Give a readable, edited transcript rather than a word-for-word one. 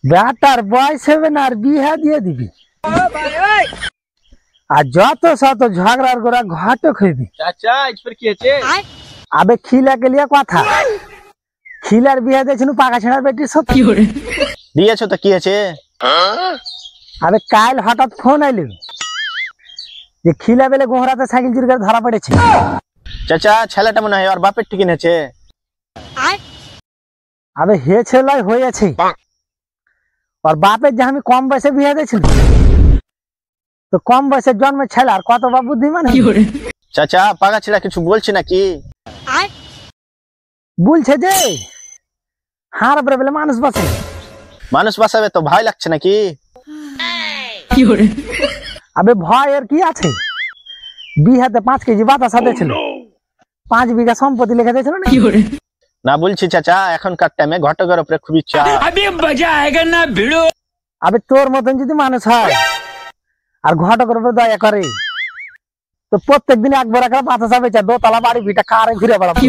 Better বয়স হবে না আর বিয়ে দিয়ে দিবি আর যত শত ঝগড়ার গোড়া ঘাটক হইবি। চাচা ইস पर কি আছে? আবে খিলা কে লিয়া কথা খিলার বিয়ে দিয়েছিল পাকা ছেঁড়ার বেটির সাথে। দিয়েছো তো কি আছে? আবে কাল হঠাৎ ফোন আইলো যে খিলা বেলে গোহরাতে সাইকেল চুরি করে ধরা পড়েছে। চাচা ছেলেটা মনে হয় আর বাপের ঠিকই নেছে। আবে হে ছেলে হয়েছে আর বাপের যে আমি কম বয়সে বিয়ে দিয়েছিল তো কম বয়সের জন্মে ছেলে আর কত বা বুদ্ধিমান। চাচা পাকা ছেড়া কিছু বলছে নাকি? বলছে যে হার বলে মানুষ বাঁচে। মানুষ বাঁচাবে তো ভয় লাগছে নাকি? আবে ভয় এর কি আছে, বিহাতে 5 কেজি বাতাসা দিয়েছিল, 5 বিঘা সম্পত্তি লিখে দিয়েছিল না। না বলছি চাচা এখনকার টাইমে ঘটকের উপরে খুবই চাপ। আবে তোর মতন যদি মানুষ হয় আর ঘটকের উপরে দয়া করে তো প্রত্যেক দিন একবার একটা বাতাসা বেচা দোতলা বাড়ি ভিটা কারে ঘুরে বেড়াবো।